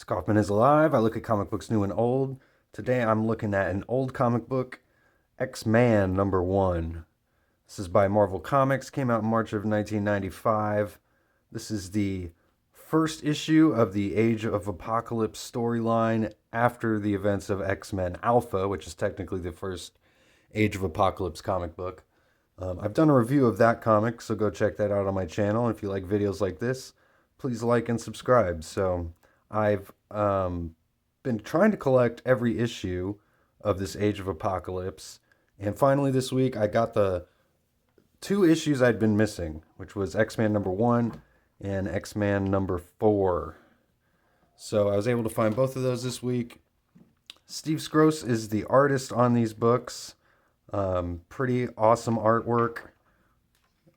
Kaufman is alive. I look at comic books new and old. Today I'm looking at an old comic book, X-Man #1. This is by Marvel Comics, came out in March of 1995. This is the first issue of the Age of Apocalypse storyline after the events of X-Men Alpha, which is technically the first Age of Apocalypse comic book. I've done a review of that comic, so go check that out on my channel. If you like videos like this, please like and subscribe. So I've been trying to collect every issue of this Age of Apocalypse, and finally this week I got the two issues I'd been missing, which was X-Man #1 and X-Man #4. So I was able to find both of those this week. Steve Skroce is the artist on these books. Pretty awesome artwork,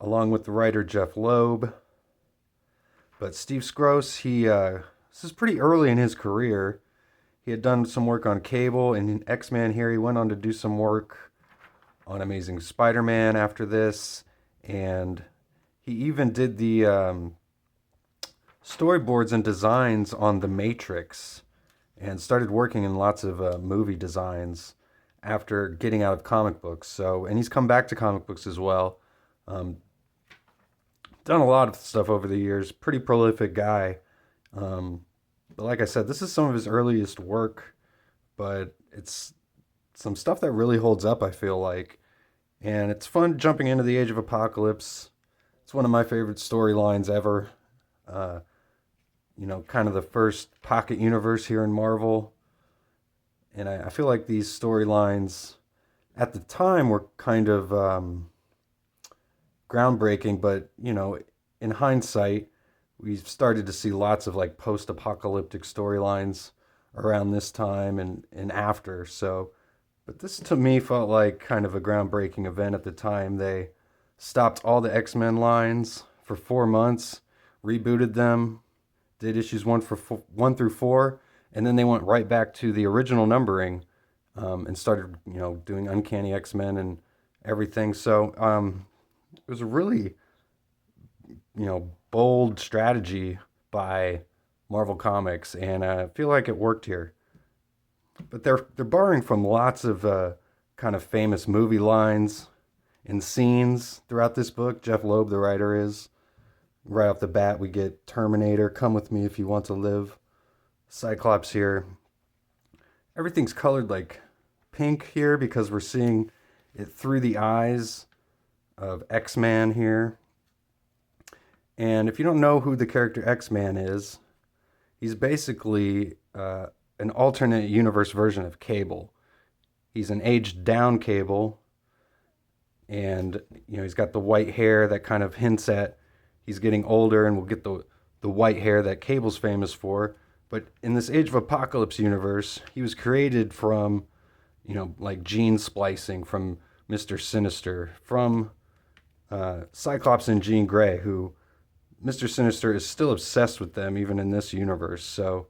along with the writer Jeph Loeb. But Steve Skroce, this is pretty early in his career. He had done some work on Cable and in X-Men here. He went on to do some work on Amazing Spider-Man after this. And he even did the storyboards and designs on The Matrix and started working in lots of movie designs after getting out of comic books. So, and he's come back to comic books as well. Done a lot of stuff over the years. Pretty prolific guy. But like I said, this is some of his earliest work, but it's some stuff that really holds up, I feel like. And it's fun jumping into the Age of Apocalypse. It's one of my favorite storylines ever. Kind of the first pocket universe here in Marvel. And I feel like these storylines at the time were kind of groundbreaking, but, in hindsight, we've started to see lots of like post-apocalyptic storylines around this time and after. So, but this to me felt like kind of a groundbreaking event at the time. They stopped all the X-Men lines for 4 months, rebooted them, did issues 1 through 4, and then they went right back to the original numbering and started, doing Uncanny X-Men and everything. So it was a really, bold strategy by Marvel Comics, and I feel like it worked here. But they're borrowing from lots of kind of famous movie lines and scenes throughout this book. Jeph Loeb, the writer, is. Right off the bat, we get Terminator, Come With Me If You Want to Live, Cyclops here. Everything's colored like pink here because we're seeing it through the eyes of X-Man here. And if you don't know who the character X-Man is, he's basically an alternate universe version of Cable. He's an aged down Cable, and he's got the white hair that kind of hints at he's getting older, and we'll get the white hair that Cable's famous for. But in this Age of Apocalypse universe, he was created from, like gene splicing from Mr. Sinister, from Cyclops and Jean Grey, who Mr. Sinister is still obsessed with them even in this universe. So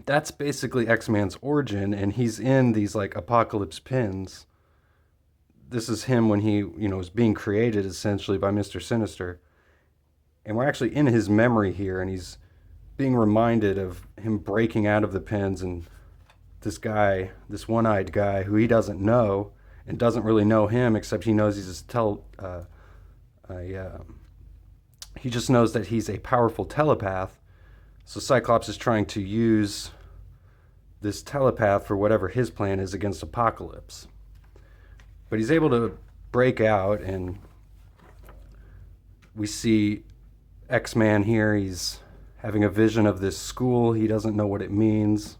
that's basically X-Man's origin, and he's in these like Apocalypse pins. This is him when he, was being created essentially by Mr. Sinister. And we're actually in his memory here, and he's being reminded of him breaking out of the pins, and this guy, this one-eyed guy who he doesn't know and doesn't really know him, except he knows he just knows that he's a powerful telepath. So Cyclops is trying to use this telepath for whatever his plan is against Apocalypse. But he's able to break out, and we see X-Man here. He's having a vision of this school. He doesn't know what it means.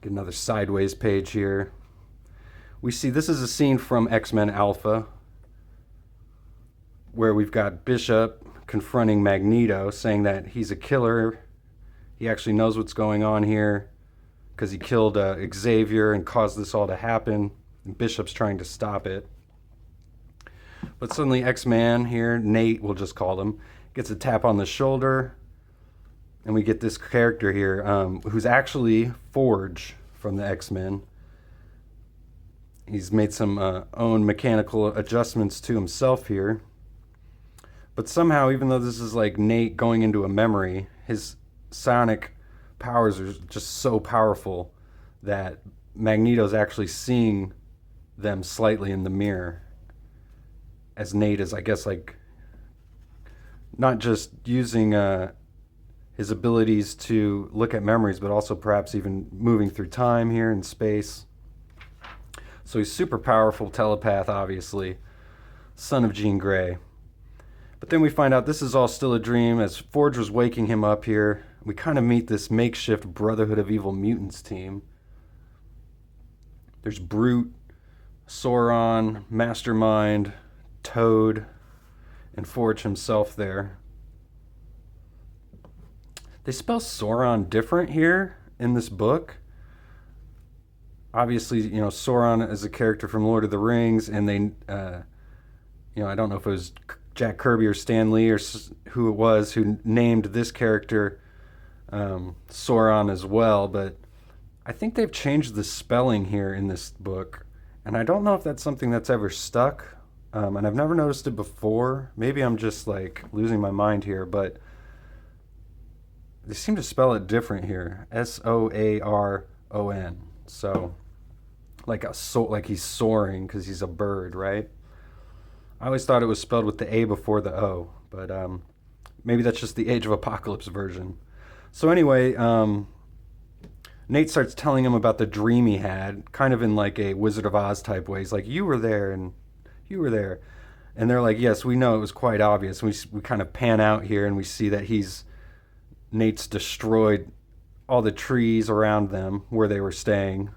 Get another sideways page here. We see this is a scene from X-Men Alpha, where we've got Bishop confronting Magneto, saying that he's a killer. He actually knows what's going on here because he killed Xavier and caused this all to happen. And Bishop's trying to stop it. But suddenly X-Man here, Nate we'll just call him, gets a tap on the shoulder. And we get this character here who's actually Forge from the X-Men. He's made some own mechanical adjustments to himself here. But somehow, even though this is like Nate going into a memory, his sonic powers are just so powerful that Magneto's actually seeing them slightly in the mirror. As Nate is, I guess, like not just using his abilities to look at memories, but also perhaps even moving through time here in space. So he's super powerful telepath, obviously, son of Jean Grey. But then we find out this is all still a dream as Forge was waking him up here. We kind of meet this makeshift Brotherhood of Evil Mutants team. There's Brute, Sauron, Mastermind, Toad, and Forge himself there. They spell Sauron different here in this book. Obviously, Sauron is a character from Lord of the Rings, and they, I don't know if it was Jack Kirby or Stan Lee or who it was who named this character Sauron as well, but I think they've changed the spelling here in this book, and I don't know if that's something that's ever stuck, and I've never noticed it before. Maybe I'm just like losing my mind here, but they seem to spell it different here. Sauron. So like he's soaring because he's a bird, right? I always thought it was spelled with the A before the O, but maybe that's just the Age of Apocalypse version. So anyway, Nate starts telling him about the dream he had, kind of in like a Wizard of Oz type way. He's like, you were there, and you were there. And they're like, yes, we know, it was quite obvious. We kind of pan out here, and we see that Nate's destroyed all the trees around them where they were staying.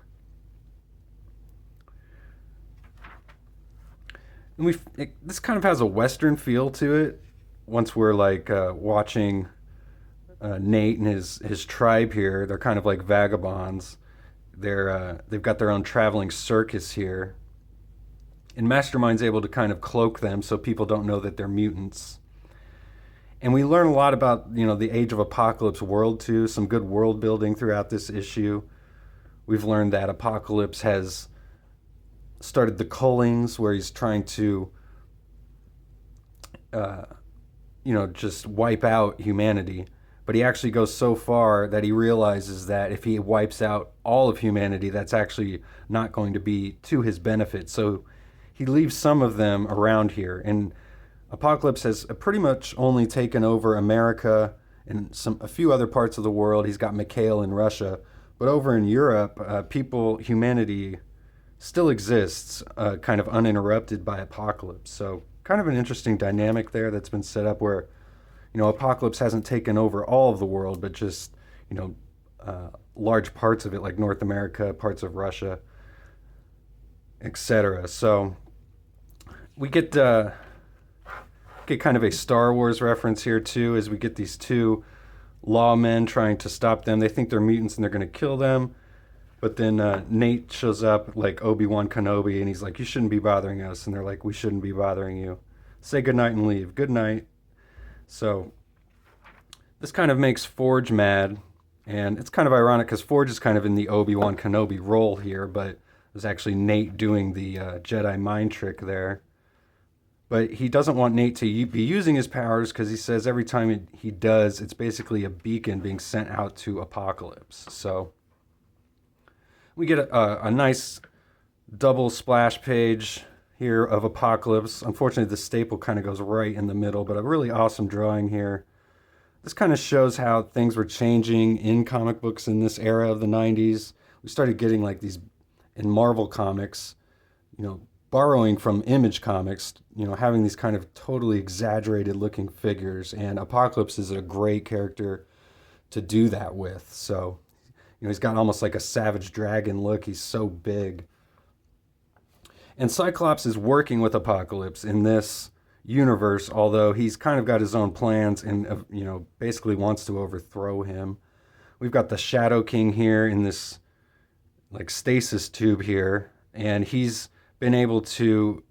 And this kind of has a Western feel to it. Once we're like watching Nate and his tribe here, they're kind of like vagabonds. They've got their own traveling circus here, and Mastermind's able to kind of cloak them so people don't know that they're mutants. And we learn a lot about the Age of Apocalypse world too. Some good world building throughout this issue. We've learned that Apocalypse has started the Cullings, where he's trying to, just wipe out humanity. But he actually goes so far that he realizes that if he wipes out all of humanity, that's actually not going to be to his benefit. So he leaves some of them around here. And Apocalypse has pretty much only taken over America and a few other parts of the world. He's got Mikhail in Russia. But over in Europe, humanity still exists, kind of uninterrupted by Apocalypse. So kind of an interesting dynamic there that's been set up where, Apocalypse hasn't taken over all of the world, but just, large parts of it, like North America, parts of Russia, etc. So we get kind of a Star Wars reference here too, as we get these two lawmen trying to stop them. They think they're mutants and they're going to kill them. But then Nate shows up like Obi-Wan Kenobi, and he's like, you shouldn't be bothering us. And they're like, we shouldn't be bothering you. Say goodnight and leave. Good night. So this kind of makes Forge mad. And it's kind of ironic because Forge is kind of in the Obi-Wan Kenobi role here, but it was actually Nate doing the Jedi mind trick there. But he doesn't want Nate to be using his powers because he says every time he does, it's basically a beacon being sent out to Apocalypse. So we get a nice double splash page here of Apocalypse. Unfortunately, the staple kind of goes right in the middle, but a really awesome drawing here. This kind of shows how things were changing in comic books in this era of the 90s. We started getting like these in Marvel comics, borrowing from Image Comics, having these kind of totally exaggerated looking figures. And Apocalypse is a great character to do that with. So he's got almost like a savage dragon look. He's so big. And Cyclops is working with Apocalypse in this universe, although he's kind of got his own plans and, basically wants to overthrow him. We've got the Shadow King here in this like stasis tube here, and he's been able to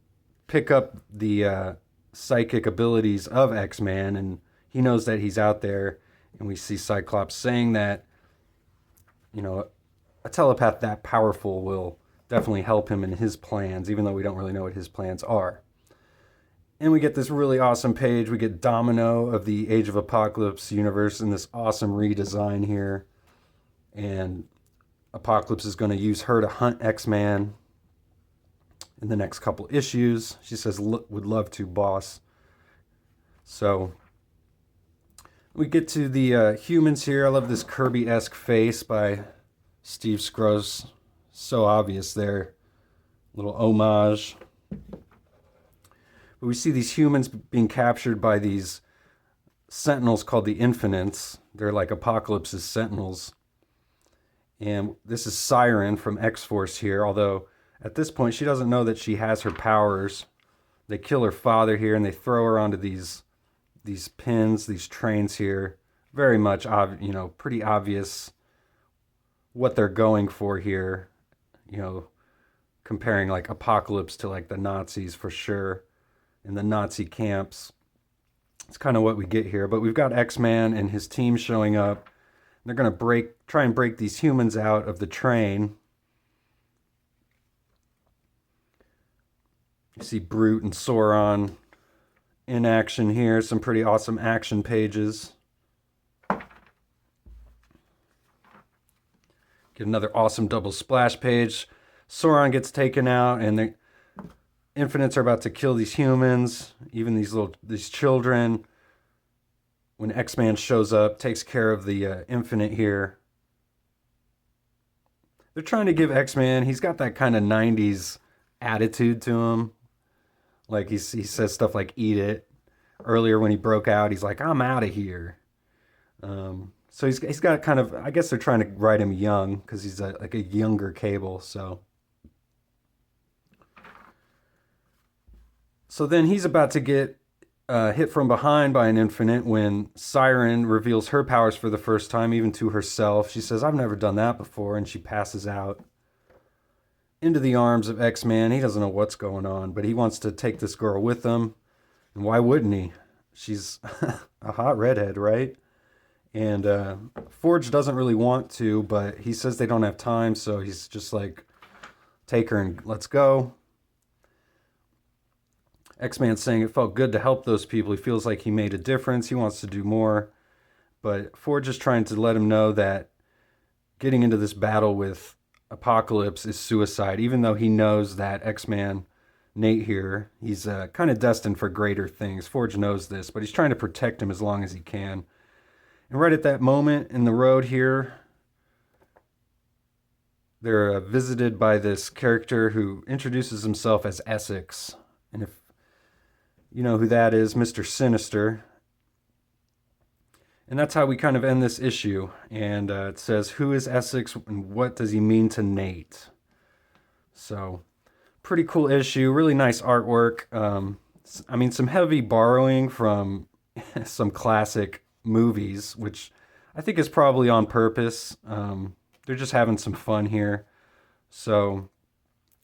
pick up the psychic abilities of X-Man, and he knows that he's out there. And we see Cyclops saying that a telepath that powerful will definitely help him in his plans, even though we don't really know what his plans are. And we get this really awesome page. We get Domino of the Age of Apocalypse universe in this awesome redesign here. And Apocalypse is going to use her to hunt X-Man in the next couple issues. She says, would love to, boss. So we get to the humans here. I love this Kirby-esque face by Steve Skroce. So obvious there. Little homage. But we see these humans being captured by these sentinels called the Infinites. They're like Apocalypse's sentinels. And this is Siren from X-Force here, although at this point she doesn't know that she has her powers. They kill her father here and they throw her onto these pins, these trains here. Very much, pretty obvious what they're going for here. Comparing like Apocalypse to like the Nazis for sure. In the Nazi camps. It's kind of what we get here. But we've got X-Man and his team showing up. They're going to try and break these humans out of the train. You see Brute and Sauron in action here. Some pretty awesome action pages. Get another awesome double splash page. Sauron gets taken out and the Infinites are about to kill these humans, even these children. When X-Man shows up, takes care of the Infinite here. They're trying to give X-Man, he's got that kind of 90s attitude to him. Like he says stuff like, eat it. Earlier when he broke out, he's like, I'm out of here. So he's got kind of, I guess they're trying to write him young because he's like a younger Cable, so. So then he's about to get hit from behind by an Infinite when Siren reveals her powers for the first time, even to herself. She says, I've never done that before, and she passes out into the arms of X-Man. He doesn't know what's going on, but he wants to take this girl with him. And why wouldn't he? She's a hot redhead, right? And Forge doesn't really want to, but he says they don't have time, so he's just like, take her and let's go. X-Man's saying it felt good to help those people. He feels like he made a difference. He wants to do more. But Forge is trying to let him know that getting into this battle with Apocalypse is suicide, even though he knows that X-Man, Nate here, he's kind of destined for greater things. Forge knows this, but he's trying to protect him as long as he can. And right at that moment in the road here, they're visited by this character who introduces himself as Essex. And if you know who that is, Mr. Sinister. And that's how we kind of end this issue. And it says, who is Essex and what does he mean to Nate? So, pretty cool issue. Really nice artwork. I mean, some heavy borrowing from some classic movies, which I think is probably on purpose. They're just having some fun here. So,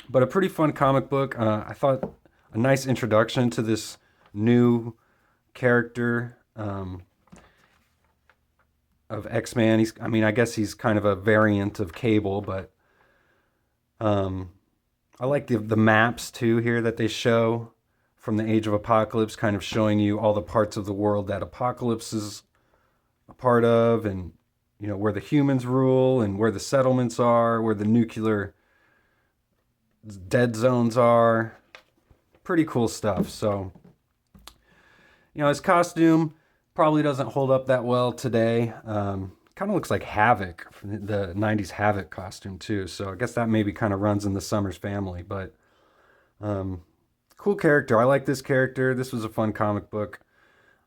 but a pretty fun comic book. I thought a nice introduction to this new character of X-Man. I guess he's kind of a variant of Cable, but I like the maps too here that they show from the Age of Apocalypse, kind of showing you all the parts of the world that Apocalypse is a part of, and where the humans rule and where the settlements are, where the nuclear dead zones are. Pretty cool stuff. So, his costume probably doesn't hold up that well today. Kind of looks like Havoc, the 90s Havoc costume too. So I guess that maybe kind of runs in the Summers family. But cool character. I like this character. This was a fun comic book.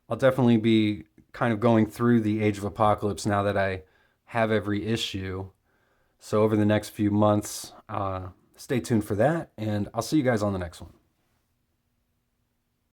I'll definitely be kind of going through the Age of Apocalypse now that I have every issue. So over the next few months, stay tuned for that. And I'll see you guys on the next one.